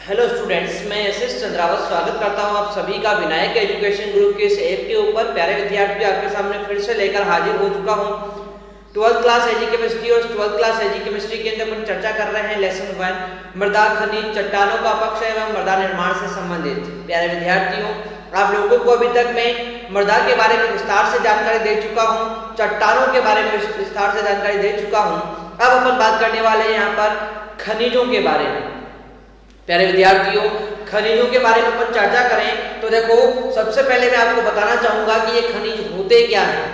Hello students, मैं SS Chandrawat स्वागत करता हूं आप सभी का विनायक एजुकेशन ग्रुप के इस ऐप के ऊपर। प्यारे विद्यार्थी, आपके सामने फिर से लेकर हाजिर हो चुका हूं 12th क्लास एजी केमिस्ट्री। और 12th क्लास एजी केमिस्ट्री के अंदर अपन चर्चा कर रहे हैं लेसन 1 मृदा खनिज चट्टानों का अपक्षय एवं मृदा निर्माण से संबंधित। प्यारे विद्यार्थियों, आप लोगों को अभी तक मैं मृदा के बारे में विस्तार से जानकारी दे चुका हूँ, चट्टानों के बारे में विस्तार से जानकारी दे चुका हूँ। अब अपन बात करने वाले हैं यहाँ पर खनिजों के बारे में। प्यारे विद्यार्थियों, खनिजों के बारे में अपन चर्चा करें तो देखो, सबसे पहले मैं आपको बताना चाहूंगा कि ये खनिज होते क्या हैं।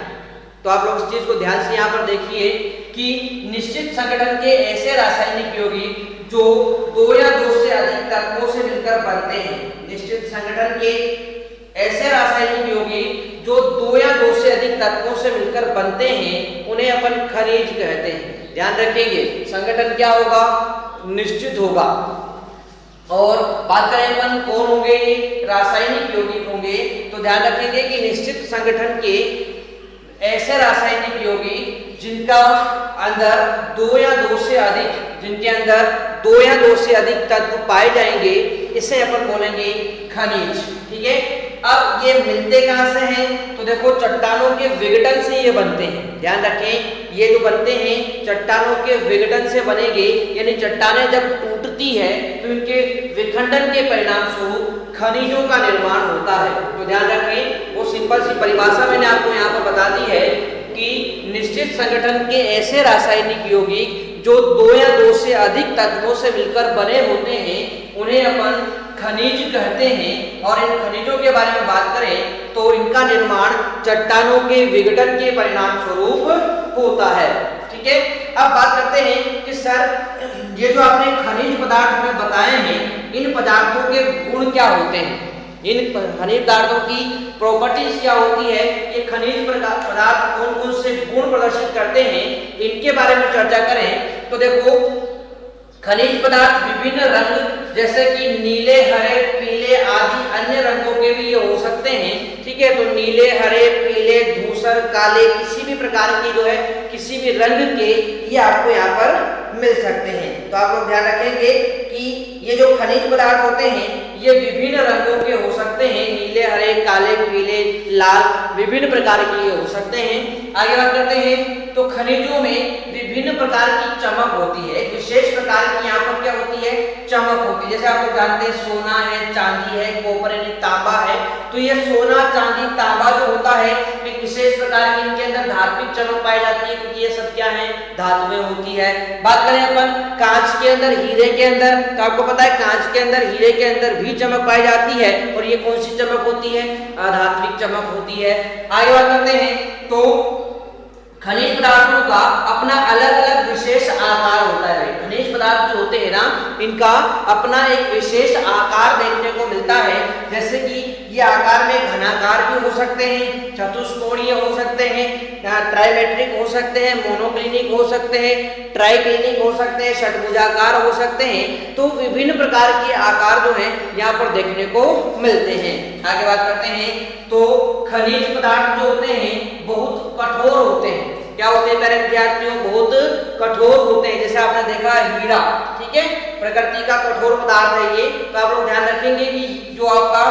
तो आप लोग इस चीज को ध्यान से यहाँ पर देखिए कि निश्चित संगठन के ऐसे रासायनिक यौगिक जो 2 या 2 से अधिक तत्वों से मिलकर बनते हैं। निश्चित संगठन के ऐसे रासायनिक यौगिक जो 2 या 2 से अधिक तत्वों से मिलकर बनते हैं, उन्हें अपन खनिज कहते हैं। ध्यान रखेंगे, संगठन क्या होगा? निश्चित होगा। और बात करें अपन कौन होंगे, रासायनिक यौगिक होंगे, तो ध्यान रखेंगे कि निश्चित संगठन के ऐसे रासायनिक यौगिक जिनका अंदर 2 या 2 से अधिक, जिनके अंदर 2 या 2 से अधिक तत्व पाए जाएंगे, इसे अपन बोलेंगे खनिज। ठीक है, अब ये मिलते कहां से हैं? तो देखो, चट्टानों के विघटन से ये बनते हैं। ध्यान रखें, ये जो बनते हैं चट्टानों के विघटन से बनेंगे, यानी चट्टानें जब टूटती है तो इनके विखंडन के परिणाम स्वरूप खनिजों का निर्माण होता है। तो ध्यान रखें, वो सिंपल सी परिभाषा मैंने आपको यहाँ पर बता दी है कि निश्चित संगठन के ऐसे रासायनिक यौगिक जो 2 या 2 से अधिक तत्वों से मिलकर बने होते हैं, उन्हें अपन खनिज कहते हैं। और इन खनिजों के बारे में बात करें तो इनका निर्माण चट्टानों के विघटन के परिणाम स्वरूप होता है। ठीक है, अब बात करते हैं कि सर, ये जो आपने खनिज पदार्थ में बताए हैं, इन पदार्थों के गुण क्या होते हैं? इन खनिज पदार्थों की प्रॉपर्टीज क्या होती है? ये खनिज पदार्थ कौन कौन से गुण प्रदर्शित करते हैं, इनके बारे में चर्चा करें तो देखो, खनिज पदार्थ विभिन्न रंग जैसे कि नीले, हरे, पीले आदि अन्य रंगों के भी ये हो सकते हैं। ठीक है, तो नीले, हरे, पीले, धूसर, काले, किसी भी प्रकार की जो है, किसी भी रंग के ये आपको यहाँ पर मिल सकते हैं। तो आप लोग ध्यान रखेंगे कि ये जो खनिज पदार्थ होते हैं ये विभिन्न रंगों के हो सकते हैं। नीले, हरे, काले, पीले, लाल, विभिन्न प्रकार के ये हो सकते हैं। आगे बात करते हैं तो खनिजों में विभिन्न प्रकार की चमक होती है। एक विशेष प्रकार की यहाँ पर क्या होती है? चमक होती है। जैसे आप लोग जानते हैं, सोना है, चांदी है, कॉपर यानी तांबा है। तो ये सोना, चांदी, तांबा जो होता है, एक विशेष प्रकार की इनके अंदर धात्विक चमक पाई जाती है, क्योंकि ये सब क्या है? धातुएं होती है। बात करें अपन कांच के अंदर, हीरे के अंदर, तो आपको पता है कांच के अंदर, हीरे के अंदर भी चमक पाई जाती है। और ये कौन सी चमक होती है? अधात्विक चमक होती है। आगे बात करते हैं तो खनिज पदार्थों का अपना अलग अलग विशेष आकार होता है। खनिज पदार्थ जो होते हैं ना, इनका अपना एक विशेष आकार देखने को मिलता है। जैसे कि ये आकार में घनाकार भी हो सकते हैं, चतुष्कोणीय हो सकते हैं, ट्राइमेट्रिक हो सकते हैं, मोनोक्लिनिक हो सकते हैं, ट्राइक्लिनिक हो सकते हैं, षटभुजाकार हो सकते हैं। तो विभिन्न प्रकार के आकार जो हैं यहाँ पर देखने को मिलते हैं। आगे बात करते हैं तो खनिज पदार्थ जो होते हैं बहुत कठोर होते हैं। क्या होते हैं प्यारे विद्यार्थियों? बहुत कठोर होते हैं। जैसे आपने देखा हीरा, ठीक है, प्रकृति का कठोर पदार्थ है ये। तो आप लोग ध्यान रखेंगे कि जो आपका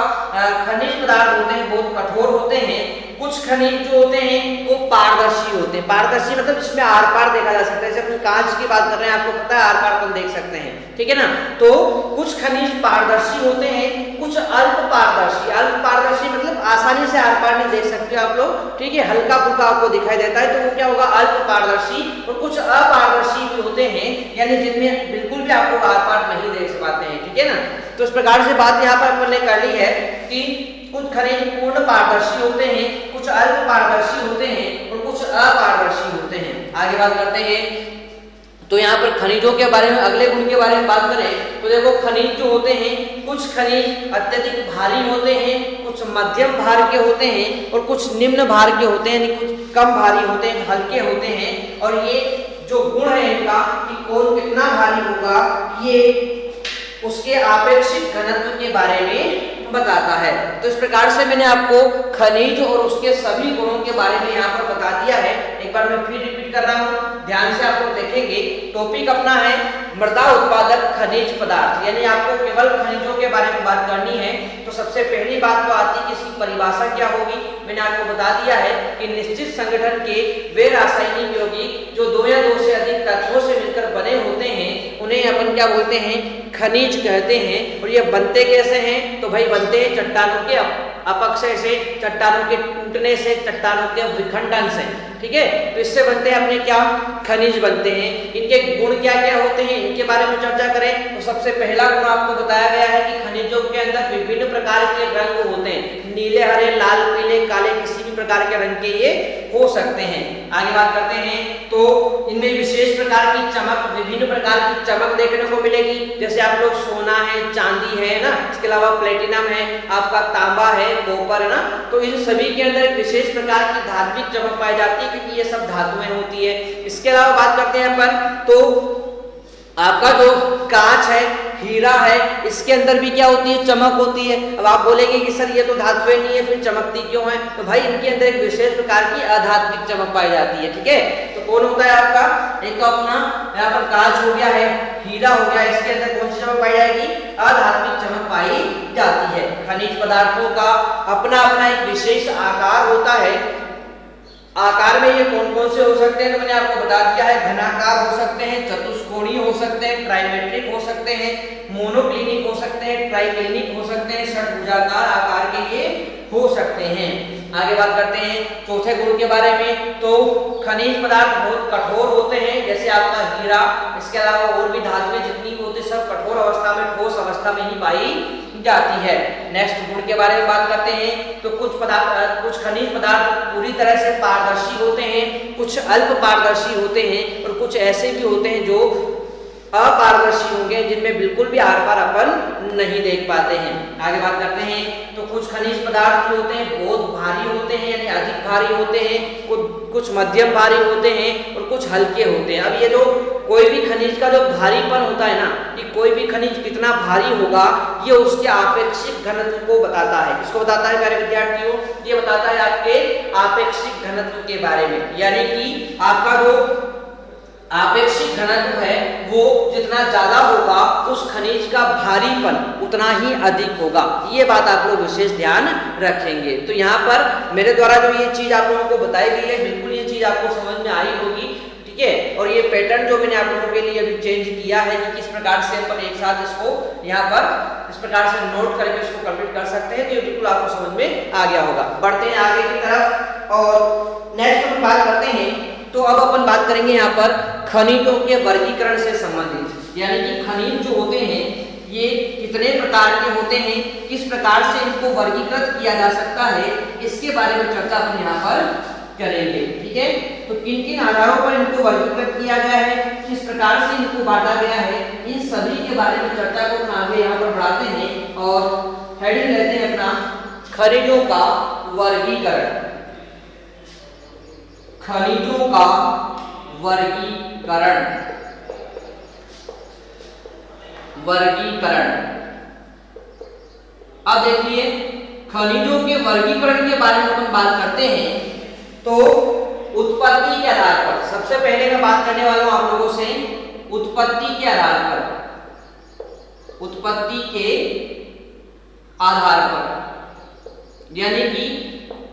खनिज पदार्थ होते हैं बहुत कठोर होते हैं। कुछ खनिज जो होते हैं वो पारदर्शी होते हैं। पारदर्शी मतलब इसमें आर पार देखा जा सकता है। जैसे अपन कांच की बात कर रहे हैं, आपको पता है आर पार अपन देख सकते हैं। ठीक है ना? तो कुछ खनिज पारदर्शी होते हैं, कुछ अल्प पारदर्शी। अल्प पारदर्शी मतलब आसानी से आर पार नहीं देख सकते आप लोग। ठीक है, हल्का फुल्का आपको दिखाई देता है, तो वो क्या होगा? अल्प पारदर्शी। और कुछ अपारदर्शी भी होते हैं, यानी जिनमें बिल्कुल भी आपको आर पार नहीं देख पाते हैं। ठीक है ना? तो इस प्रकार से बात यहाँ पर अपन ने कर ली है कि कुछ खनिज पूर्ण पारदर्शी होते हैं, कुछ अल्प पारदर्शी होते हैं और कुछ अपारदर्शी होते हैं। आगे बात करते हैं तो यहाँ पर खनिजों के बारे में, अगले गुण के बारे में बात करें तो देखो, खनिज जो होते हैं, कुछ खनिज अत्यधिक भारी होते हैं, कुछ मध्यम भार के होते हैं और कुछ निम्न भार के होते हैं, यानी कुछ कम भारी होते हैं, हल्के होते हैं। और ये जो गुण है इनका कि कौन कितना भारी होगा, ये उसके आपेक्षिक घनत्व के बारे में बताता है। तो इस प्रकार से मैंने आपको खनिज और उसके सभी गुणों के बारे में यहाँ पर बता दिया है। एक बार मैं फिर रिपीट कर रहा हूँ, ध्यान से आप लोग देखेंगे। टॉपिक अपना है मृदा उत्पादक खनिज पदार्थ, यानी आपको केवल खनिजों के बारे में बात करनी है। तो सबसे पहली बात तो आती है कि इसकी परिभाषा क्या होगी। मैंने आपको बता दिया है कि निश्चित संगठन के वे रासायनिक यौगिक जो दो या दो से अधिक तत्वों से मिलकर बने होते हैं उन्हें अपन क्या बोलते हैं, खनिज कहते हैं। और ये बनते कैसे हैं, तो भाई बनते हैं चट्टानों के अपक्षय से, चट्टानों के टूटने से, चट्टानों के विखंडन से, ठीक है। तो इससे बनते हैं अपने क्या, खनिज बनते हैं। इनके गुण क्या क्या होते हैं, इनके बारे में चर्चा करें तो सबसे पहला गुण आपको बताया गया है कि खनिजों के अंदर विभिन्न प्रकार के रंग होते हैं, नीले, हरे, लाल, पीले, काले, किसी भी प्रकार के रंग के ये हो सकते हैं। आगे बात करते हैं तो इनमें विशेष प्रकार की चमक, विभिन्न प्रकार की चमक देखने को मिलेगी। जैसे आप लोग सोना है, चांदी है ना, इसके अलावा प्लेटिनम है, आपका तांबा है, कॉपर है ना, तो इन सभी के अंदर एक विशेष प्रकार की धात्विक चमक पाई जाती है क्योंकि ये सब धातुएं होती है। इसके अलावा बात करते हैं अपन तो आपका जो कांच है, हीरा है, इसके अंदर भी क्या होती है, चमक होती है। अब आप बोलेंगे कि सर ये तो धातुएं नहीं है, फिर चमकती क्यों है, तो भाई इनके अंदर एक विशेष प्रकार की अधात्विक चमक पाई जाती है, ठीक है। तो कौन होता है आपका, एक तो अपना यहाँ पर कांच हो गया है, हीरा हो गया, इसके अंदर कौन सी चमक पाई जाएगी, अधात्विक चमक पाई जाती है। खनिज पदार्थों का अपना अपना एक विशेष आकार होता है। आकार में ये कौन कौन से हो सकते हैं, तो मैंने आपको बता दिया है, घनाकार हो सकते हैं, चतुष्कोणीय हो सकते हैं, ट्राइमेट्रिक हो सकते हैं, मोनोक्लिनिक हो सकते हैं, ट्राइक्लिनिक हो सकते हैं, षटभुजाकार आकार के ये हो सकते हैं। आगे बात करते हैं चौथे गुण के बारे में, तो खनिज पदार्थ बहुत कठोर होते हैं, जैसे आपका हीरा, इसके अलावा और भी धातुएं जितनी भी होती है सब कठोर अवस्था में, ठोस अवस्था में ही पाई जाती है। नेक्स्ट गुण के बारे में बात करते हैं तो कुछ खनिज पदार्थ पूरी तरह से पारदर्शी होते हैं, कुछ अल्प पारदर्शी होते हैं और कुछ ऐसे भी होते हैं जो अपारदर्शी होंगे, जिनमें बिल्कुल भी आर पार अपन नहीं देख पाते हैं। आगे बात करते हैं तो कुछ खनिज पदार्थ जो होते हैं बहुत भारी होते हैं, यानी अधिक भारी होते हैं, कुछ मध्यम भारी होते हैं और कुछ हल्के होते हैं। अब ये जो कोई भी खनिज का जो भारीपन होता है ना, कि कोई भी खनिज कितना भारी होगा, ये उसके आपेक्षिक घनत्व को बताता है। इसको बताता है प्यारे विद्यार्थियों, ये बताता है आपके आपेक्षिक घनत्व के बारे में, यानी कि आपका जो आपेक्षिक घनत्व है वो जितना ज्यादा होगा उस खनिज का भारीपन उतना ही अधिक होगा। ये बात आप लोग विशेष ध्यान रखेंगे। तो यहाँ पर मेरे द्वारा जो ये चीज आप लोगों को बताई गई है, बिल्कुल ये चीज आपको समझ में आई होगी, ठीक है। और ये पैटर्न जो मैंने आप लोगों के लिए अभी चेंज किया है कि किस प्रकार से अपन एक साथ इसको यहाँ पर इस प्रकार से नोट करके इसको कंप्लीट कर सकते हैं, तो ये बिल्कुल आपको समझ में आ गया होगा। बढ़ते हैं आगे की तरफ और नेक्स्ट अपन बात करते हैं तो अब अपन बात करेंगे यहाँ पर खनिजों के वर्गीकरण से संबंधित, यानी कि खनिज जो होते हैं ये कितने प्रकार के होते हैं, किस प्रकार से इनको वर्गीकृत किया जा सकता है, इसके बारे में चर्चा अपन यहाँ पर करेंगे, ठीक है। तो किन किन आधारों पर इनको वर्गीकृत किया गया है, किस प्रकार से इनको बांटा गया है, इन सभी के बारे में चर्चा को अपन आगे यहाँ पर बढ़ाते हैं और हेडिंग लेते हैं अपना खनिजों का वर्गीकरण। खनिजों का वर्गीकरण, अब देखिए खनिजों के वर्गीकरण के बारे में अपन बात करते हैं तो उत्पत्ति के आधार पर, सबसे पहले मैं बात करने वाला हूं आप लोगों से उत्पत्ति के आधार पर, उत्पत्ति के आधार पर, यानी कि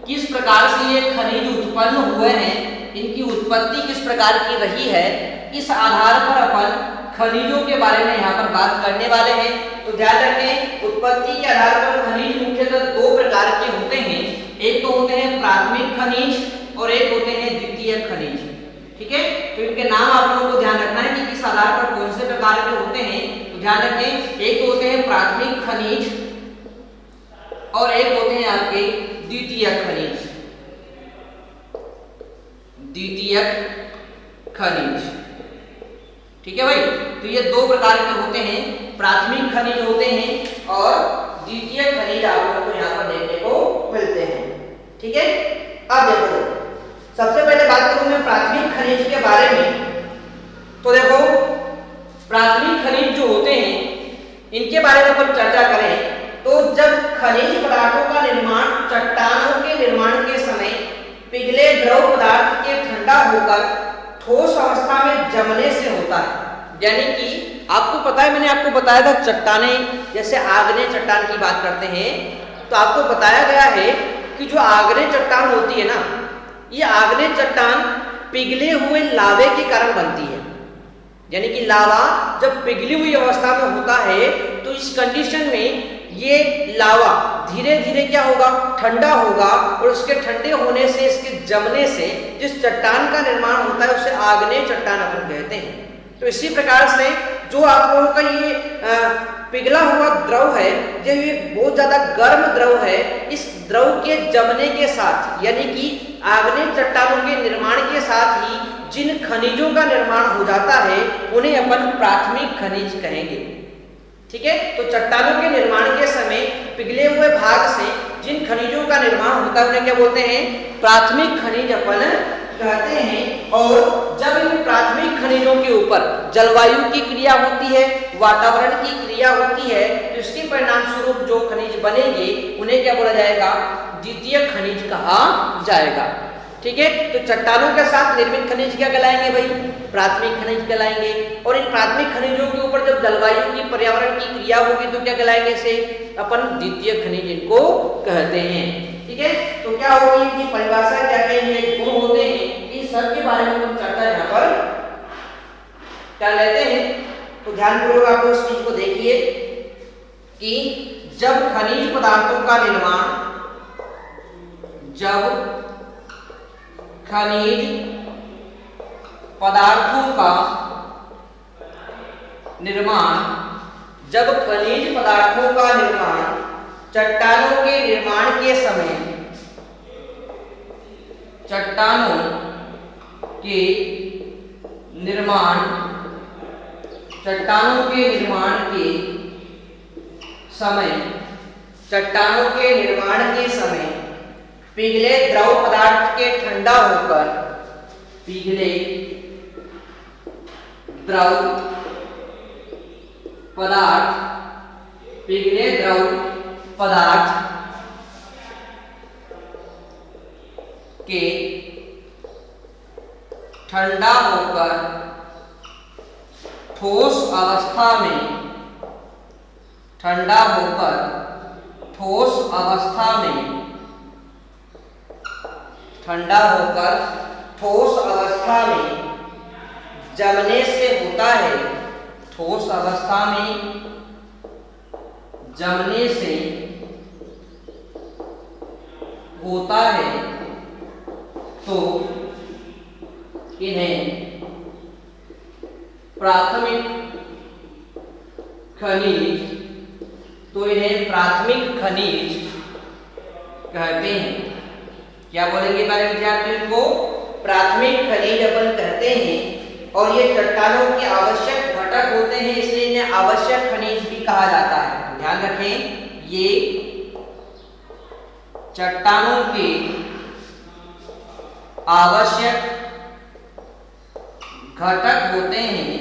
किस प्रकार से ये खनिज उत्पन्न हुए हैं, इनकी उत्पत्ति किस प्रकार की रही है, इस आधार पर अपन खनिजों के बारे में यहाँ पर बात करने वाले हैं। तो ध्यान रखें उत्पत्ति के आधार पर खनिज मुख्यतः दो प्रकार के होते हैं, एक तो होते हैं प्राथमिक खनिज और एक होते हैं द्वितीयक खनिज, ठीक है। तो इनके नाम आप लोगों को ध्यान रखना है कि किस आधार पर कौन से प्रकार के होते हैं। तो ध्यान रखें एक तो होते हैं प्राथमिक खनिज और एक होते हैं आपके द्वितीयक खनिज, द्वितीयक खनिज, ठीक है भाई। तो ये दो प्रकार के होते हैं, प्राथमिक खनिज होते हैं और द्वितीयक खनिज आप लोगों को यहाँ पर देखने को मिलते हैं, ठीक है। अब देखो सबसे पहले बात करूं मैं प्राथमिक खनिज के बारे में, तो देखो प्राथमिक खनिज जो होते हैं इनके बारे में अपन चर्चा करें तो जब खनिज पदार्थों का निर्माण चट्टानों के निर्माण के समय पिघले द्रव पदार्थ के ठंडा ठंडा होकर ठोस अवस्था में जमने से होता है। यानी कि आपको पता है, मैंने आपको बताया था चट्टानें, जैसे आग्नेय चट्टान की बात करते हैं तो आपको बताया गया है कि जो आग्नेय चट्टान होती है ना, ये आग्नेय चट्टान पिघले हुए लावे के कारण बनती है। यानी कि लावा जब पिघली हुई अवस्था में होता है तो इस कंडीशन में ये लावा धीरे धीरे क्या होगा, ठंडा होगा, और उसके ठंडे होने से, इसके जमने से जिस चट्टान का निर्माण होता है उसे आग्नेय चट्टान अपन कहते हैं। तो इसी प्रकार से जो आप लोगों का ये पिघला हुआ द्रव है, जो ये बहुत ज्यादा गर्म द्रव है, इस द्रव के जमने के साथ, यानी कि आग्नेय चट्टानों के निर्माण के साथ ही जिन खनिजों का निर्माण हो जाता है उन्हें अपन प्राथमिक खनिज कहेंगे। ठीक है, तो चट्टानों के निर्माण के समय पिघले हुए भाग से जिन खनिजों का निर्माण होता है उन्हें क्या बोलते हैं, प्राथमिक खनिज अपन कहते हैं। और जब इन प्राथमिक खनिजों के ऊपर जलवायु की क्रिया होती है, वातावरण की क्रिया होती है, तो इसके परिणाम स्वरूप जो खनिज बनेंगे उन्हें क्या बोला जाएगा, द्वितीय खनिज कहा जाएगा। ठीक है, तो चट्टानों के साथ निर्मित खनिज क्या कहलाएंगे भाई, प्राथमिक खनिज कहलाएंगे। और इन प्राथमिक खनिजों के ऊपर जब जलवायु की, पर्यावरण की क्रिया होगी तो क्या कहलाएंगे, इसे अपन द्वितीय खनिज इनको कहते हैं। ठीक है, तो क्या होगी, इनकी परिभाषा क्या कहेंगे, गुण होते हैं, इन सब के बारे में हम चर्चा यहाँ पर कर लेते हैं। तो ध्यानपूर्वक आप लोग इस चीज को देखिए कि जब खनिज पदार्थों का निर्माण, जब खनिज पदार्थों का निर्माण, जब खनिज पदार्थों का निर्माण चट्टानों के निर्माण के समय, चट्टानों के निर्माण, चट्टानों के निर्माण के समय, चट्टानों के निर्माण के समय पिघले द्रव पदार्थ के ठंडा होकर, पिघले द्रव पदार्थ, पिघले द्रव पदार्थ के ठंडा होकर ठोस अवस्था में, ठंडा होकर ठोस अवस्था में, ठंडा होकर ठोस अवस्था में जमने से होता है, ठोस अवस्था में जमने से होता है, तो इन्हें प्राथमिक खनिज, तो इन्हें प्राथमिक खनिज कहते हैं। क्या बोलेंगे हमारे विद्यार्थियों को, प्राथमिक खनिज अपन कहते हैं। और ये चट्टानों के आवश्यक घटक होते हैं, इसलिए इन्हें आवश्यक खनिज भी कहा जाता है। ध्यान रखें, ये चट्टानों के आवश्यक घटक होते हैं,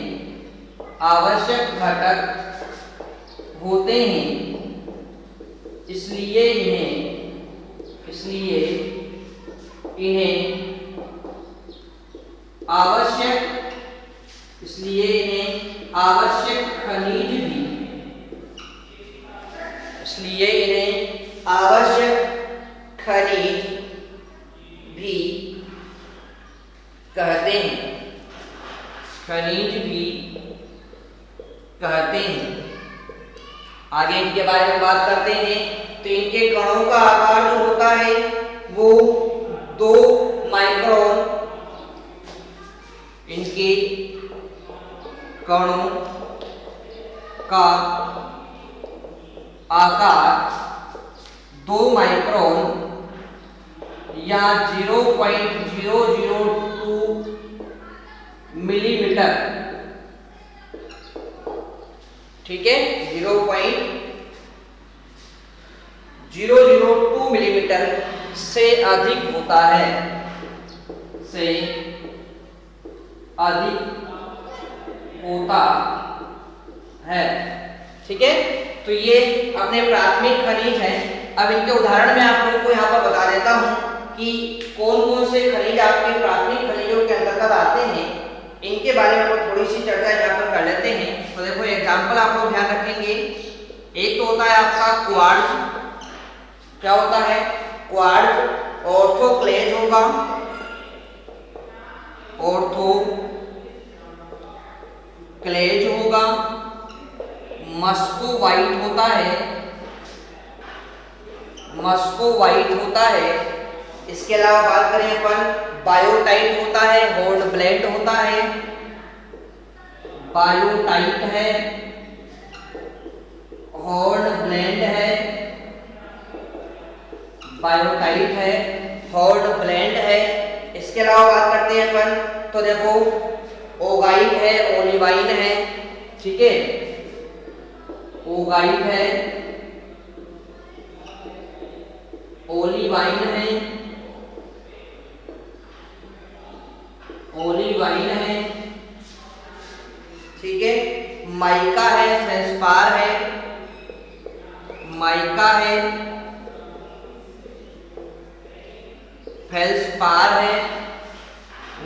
आवश्यक घटक होते हैं, इसलिए इन्हें आवश्यक खनिज भी, इसलिए इन्हें आवश्यक खनिज भी कहते हैं, खनिज भी कहते हैं। आगे इनके बारे में बात करते हैं। तो इनके कणों का आकार जो होता है वो 2 माइक्रोन, इनके कणों का आकार 2 माइक्रोन या 0.002 मिलीमीटर, ठीक है, 0.002 मिलीमीटर से अधिक होता है, से अधिक होता है। ठीक है, तो ये अपने प्राथमिक खनिज हैं। अब इनके उदाहरण मैं आप लोगों को यहाँ पर बता देता हूँ कि कौन कौन से खनिज आपके प्राथमिक खनिजों खनिजों के अंतर्गत आते हैं, इनके बारे में हम थोड़ी सी चर्चा यहाँ पर कर लेते हैं। तो देखो एग्जाम्पल आप लोग ध्यान रखेंगे। एक तो होता है आपका क्वार्ट्ज, क्या होता है क्वार्ट्ज, ऑर्थोक्लेज होगा, ऑर्थोक्लेज होगा, मस्कोवाइट होता है, मस्कोवाइट होता है। इसके अलावा बात करें अपन बायोटाइट होता है, हॉर्नब्लेंड होता है, बायोटाइट है, हॉर्नब्लेंड है, बायोटाइट है, हॉर्नब्लेंड है। इसके अलावा बात करते हैं अपन तो देखो ओगाइट है, ओलिवाइन है, ठीक है, ओगाइट है, ओलिवाइन है, ओलिवाइन है, ठीक है, माइका है, फेल्सपार है, माइका है, फेल्सपार है,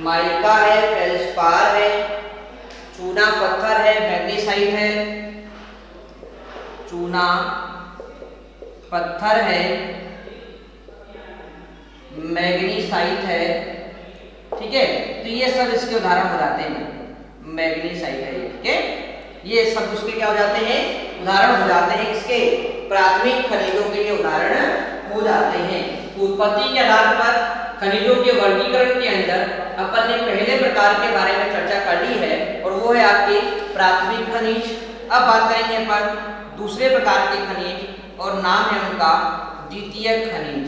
माइका है, फेल्सपार है, चूना पत्थर है, मैग्नीसाइट है, चूना पत्थर है, मैग्नीसाइट है, ठीक है। तो ये सब इसके उदाहरण हो जाते हैं, मैग्नीसाइट है, ठीक है, ये सब उसके क्या हो जाते हैं उदाहरण हो जाते हैं, इसके प्राथमिक खनिजों के लिए उदाहरण हो जाते हैं। उत्पत्ति के आधार पर खनिजों के वर्गीकरण के अंदर अपन ने पहले प्रकार के बारे में चर्चा कर ली है और वो है आपके प्राथमिक खनिज। अब बात करेंगे अपन दूसरे प्रकार के खनिज और नाम है उनका द्वितीयक खनिज।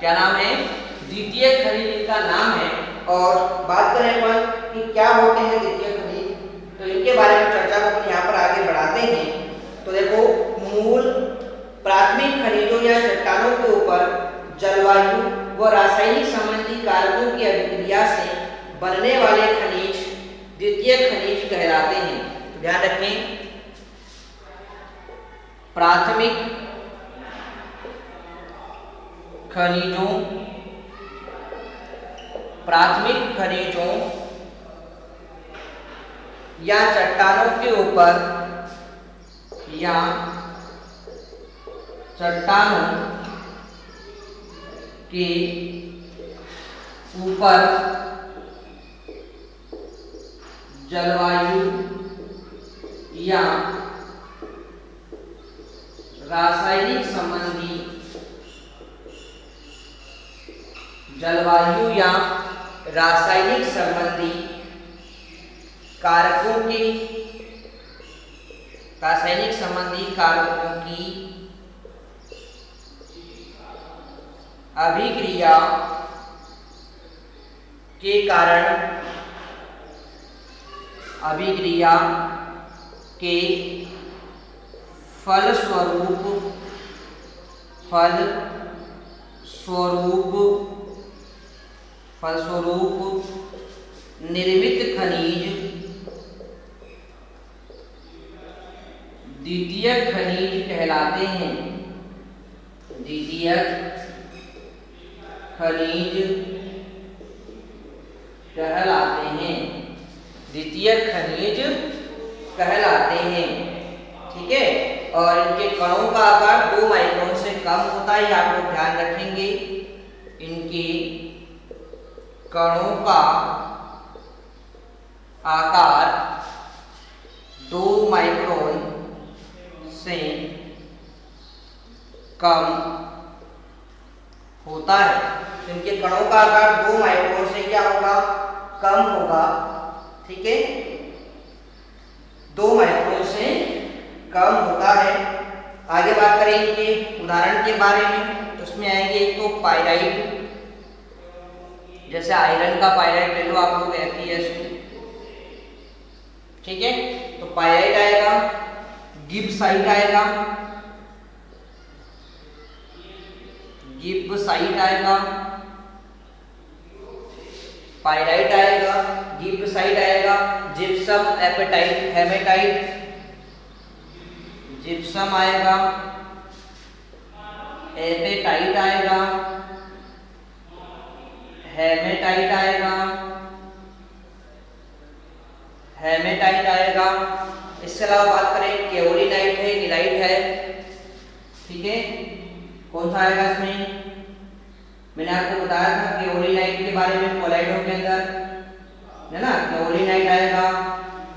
क्या नाम है? द्वितीयक खनिज इनका नाम है। और बात करें अपन कि क्या होते हैं द्वितीयक खनिज, तो इनके बारे में चर्चा को अपन यहाँ पर आगे बढ़ाते हैं। तो देखो मूल प्राथमिक खनिजों या चट्टानों के ऊपर जलवायु व रासायनिक संबंधी कारकों की अभिक्रिया से बनने वाले खनिज द्वितीयक खनिज कहलाते हैं। तो ध्यान रखें, प्राथमिक खनिजों, प्राथमिक खनिजों या चट्टानों के ऊपर या चट्टानों के ऊपर जलवायु या रासायनिक संबंधी, जलवायु या रासायनिक संबंधी कारकों की, रासायनिक संबंधी कारकों की अभिक्रिया के कारण, अभिक्रिया के फलस्वरूप निर्मित खनिज द्वितीयक खनिज कहलाते हैं। द्वितीयक खनिज कहलाते हैं, द्वितीयक खनिज कहलाते हैं, ठीक है। और इनके कणों का आकार 2 माइक्रोन से कम होता है, आप लोग ध्यान रखेंगे। इनके कणों का आकार 2 माइक्रोन से कम होता है। इनके कणों का आकार 2 माइक्रोन से क्या होगा? कम होगा, ठीक है, 2 माइक्रोन से कम होता है। आगे बात करें इनके उदाहरण के बारे में, तो उसमें आएंगे एक तो पाइराइट, जैसे आयरन का पाइराइट ले लो आप लोग, FeSu, ठीक है, तो पाइराइट आएगा, गिब्साइट आएगा, गिब्साइट आएगा, पाइराइट आएगा, गिब्साइट आएगा, जिप्सम एपेटाइट, हेमेटाइट, जिप्सम आएगा, एपेटाइट आएगा, हेमेटाइट आएगा, हेमेटाइट आएगा। इसके अलावा बात करें केओलिनाइट है, नीलाइट है, ठीक है। कौन सा आएगा इसमें? मैंने आपको बताया था केओलिनाइट के बारे में कोलाइडो के अंदर, है ना। केओलिनाइट आएगा,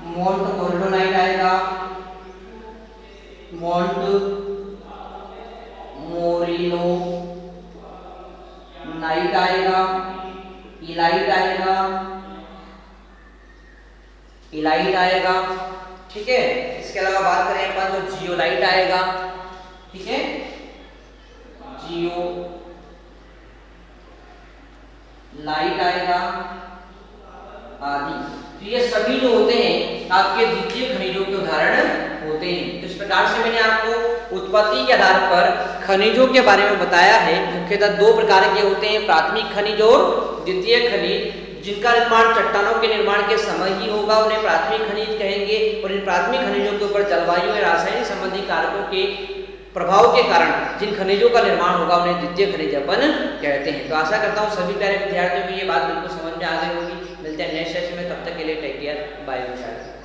मोंटमोर्लोनाइट आएगा, मोंटमोरिलोनाइट आएगा, इलाइट आएगा, इलाइट आएगा, ठीक है। इसके अलावा बात करें अपन तो जियोलाइट आएगा, ठीक है, जियोलाइट आएगा आदि। तो ये सभी जो होते हैं आपके द्वितीय खनिजों के उदाहरण होते हैं। तो इस प्रकार से मैंने आपको उत्पत्ति के आधार पर खनिजों के बारे में बताया है। मुख्यतः दो प्रकार के होते हैं, प्राथमिक खनिज और द्वितीय खनिज। जिनका निर्माण चट्टानों के निर्माण के समय ही होगा उन्हें प्राथमिक खनिज कहेंगे, और इन प्राथमिक खनिजों के ऊपर जलवायु या रासायनिक संबंधी कारकों के प्रभाव के कारण जिन खनिजों का निर्माण होगा उन्हें द्वितीय खनिज अपन कहते हैं। तो आशा करता हूँ सभी प्यारे विद्यार्थियों को ये बात बिल्कुल समझ में आ गई होगी। मिलते हैं नेक्स्ट सेशन में, तब तक के लिए टेक केयर, बाय विद्यार्थी।